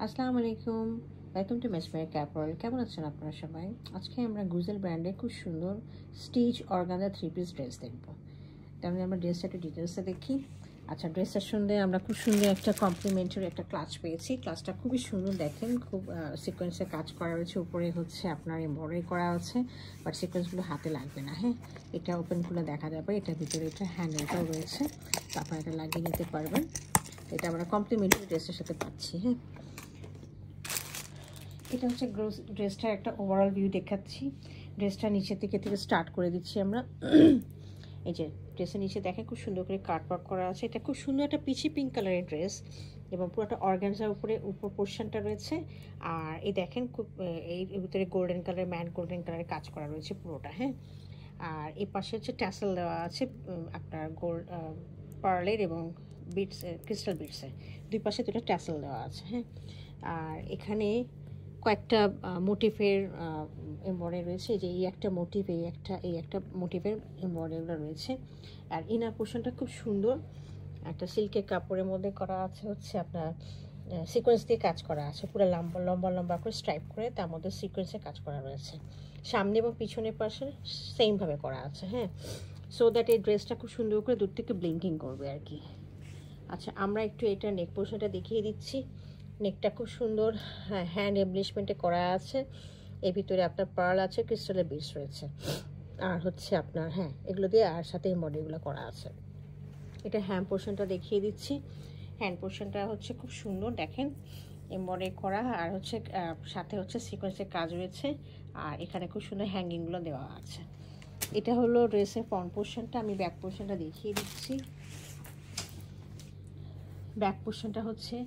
আসসালামু আলাইকুম, welcome to মেসমের ক্যাপল। কেমন আছেন আপনারা সবাই? আজকে আমরা গুজেল ব্র্যান্ডের খুব সুন্দর স্টিচ অর্গানজা 3 পিস ড্রেস দেখব। তাহলে আমরা ড্রেসটা একটু ডিটেলসে দেখি। আচ্ছা, ড্রেসটার সঙ্গে আমরা খুব সুন্দর একটা কমপ্লিমেন্টারি একটা ক্লাচ পেয়েছি। ক্লাচটা খুবই সুন্দর, দেখেন খুব সিকোয়েন্সে কাজ করা রয়েছে। উপরে হচ্ছে আপনার এমব্রয়ডারি করা আছে, বাট সিকোয়েন্সগুলো হাতে লাগবে না। হ্যাঁ, এটা ওপেন খুলে দেখা যাবে। এটার ভিতরে এটা হ্যান্ডেলটাও রয়েছে, তো আপনারা এটা লাগিয়ে নিতে পারবেন। এটা আমরা কমপ্লিমেন্টারি ড্রেসের সাথে পাচ্ছি। হ্যাঁ, এটা হচ্ছে ড্রেসটার একটা ওভারঅল ভিউ দেখাচ্ছি। ড্রেসটা নিচে থেকে স্টার্ট করে দিচ্ছি আমরা। এই যে ড্রেসের নিচে দেখেন খুব সুন্দর করে কাটওয়ার্ক করা আছে। এটা খুব সুন্দর একটা পিচি পিঙ্ক কালারের ড্রেস এবং পুরোটা অর্গানজার উপর পোর্শনটা রয়েছে। আর এই দেখেন খুব এই ভিতরে গোল্ডেন কালার, ম্যাট গোল্ডেন কালারের কাজ করা রয়েছে পুরোটা। হ্যাঁ, আর এই পাশে হচ্ছে ট্যাসেল দেওয়া আছে আপনার গোল্ড পার্লের এবং বিটস, ক্রিস্টাল বিটসের দুই পাশে দুটো ট্যাসেল দেওয়া আছে। হ্যাঁ, আর এখানে কয়েকটা মোটিভের এমব্রয়ডারি রয়েছে। যে এই একটা মোটিভ, এই একটা মোটিভের এমব্রয়ডারিগুলো রয়েছে। আর ইনার পোর্শনটা খুব সুন্দর একটা সিল্কের কাপড়ের মধ্যে করা আছে, হচ্ছে আপনার সিকোয়েন্স দিয়ে কাজ করা আছে। পুরো লম্বা লম্বা লম্বা করে স্ট্রাইপ করে তার মধ্যে সিকোয়েন্সে কাজ করা রয়েছে। সামনে এবং পিছনের পাশে সেমভাবে করা আছে। হ্যাঁ, সো দ্যাট এই ড্রেসটা খুব সুন্দর করে দূর থেকে ব্লিঙ্কিং করবে আর কি। আচ্ছা, আমরা একটু এটা নেক পোর্শনটা দেখিয়ে দিচ্ছি। নেকটা খুব সুন্দর হ্যান্ড এমব্লিশমেন্টে করা আছে। এর ভিতরে আপনার পার্ল আছে, ক্রিস্টালের বিটস রয়েছে, আর হচ্ছে আপনার এগুলো দিয়ে আর সাথে এমব্রয়ডারিগুলো করা আছে। এটা হ্যান্ড পোর্শনটা দেখিয়ে দিচ্ছি। হ্যান্ড পোর্শনটা হচ্ছে খুব সুন্দর, দেখেন এমব্রয়ডারি করা, আর হচ্ছে সাথে হচ্ছে সিকোয়েন্সের কাজ রয়েছে। আর এখানে খুব সুন্দর হ্যাঙ্গিংগুলো দেওয়া আছে। এটা হলো ড্রেসের ফ্রন্ট পোর্শনটা। আমি ব্যাক পোর্শনটা দেখিয়ে দিচ্ছি। ব্যাক পোর্শনটা হচ্ছে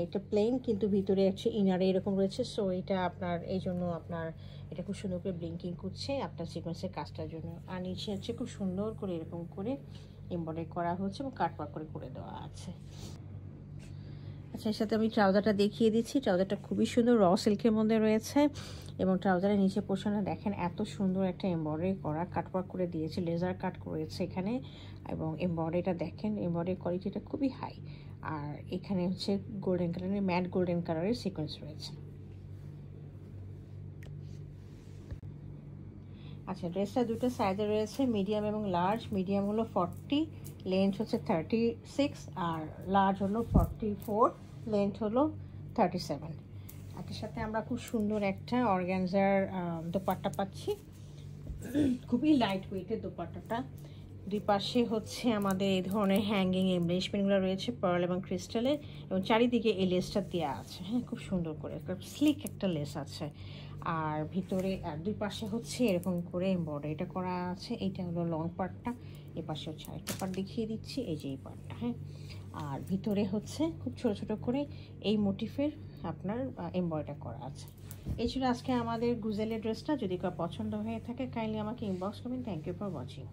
এটা প্লেন, কিন্তু ভিতরে হচ্ছে ইনারে এরকম রয়েছে। সো এটা আপনার এই জন্য আপনার এটা খুব সুন্দর করে ব্লিঙ্কিং করছে আপনার সিকোয়েন্সের কাজটার জন্য। আর নিচে হচ্ছে খুব সুন্দর করে এরকম করে এমব্রয়ডারি করা হচ্ছে এবং কাটওয়ার্ক করে দেওয়া আছে। আচ্ছা, এর সাথে আমি ট্রাউজারটা দেখিয়ে দিচ্ছি। ট্রাউজারটা খুবই সুন্দর, র সিল্কের মধ্যে রয়েছে এবং ট্রাউজারের নিচে পোর্শনে দেখেন এত সুন্দর একটা এমব্রয়ডারি করা, কাটওয়ার্ক করে দিয়েছে, লেজার কাট করেছে এখানে। এবং এমব্রয়ডারিটা দেখেন, এমব্রয়ডারি কোয়ালিটিটা খুবই হাই। আর এখানে হচ্ছে গোল্ডেন কালারের, ম্যাট গোল্ডেন কালারের সিকোয়েন্স রয়েছে। আচ্ছা, ড্রেসটা দুটো সাইজে রয়েছে, মিডিয়াম এবং লার্জ। মিডিয়াম হলো 40, লেন্থ হচ্ছে 36, আর লার্জ হলো 44, লেন্থ হলো 37। এর সাথে আমরা খুব সুন্দর একটা অর্গানজার দোপাট্টা পাচ্ছি, খুবই লাইট ওয়েটের দোপাট্টাটা। দুই পাশে হচ্ছে আমাদের এই ধরনের হ্যাঙ্গিং এমব্লিশমেন্টগুলো রয়েছে পার্ল এবং ক্রিস্টালের, এবং চারিদিকে এই লেসটা দেওয়া আছে। হ্যাঁ, খুব সুন্দর করে স্লিক একটা লেস আছে। আর ভিতরে দুই পাশে হচ্ছে এরকম করে এমব্রয়ডারিটা করা আছে। এইটা হলো লং পার্টটা, এই পাশে হচ্ছে আরেকটা পার্ট দেখিয়ে দিচ্ছি, এই যে এই পার্টটা। হ্যাঁ, আর ভিতরে হচ্ছে খুব ছোট ছোট করে এই মোটিফের আপনার এমব্রয়ডারি করা আছে। এই ছিল আজকে আমাদের গুজেলের ড্রেসটা। যদি কারো পছন্দ হয়ে থাকে কাইন্ডলি আমাকে ইনবক্স করবেন। Thank you for watching.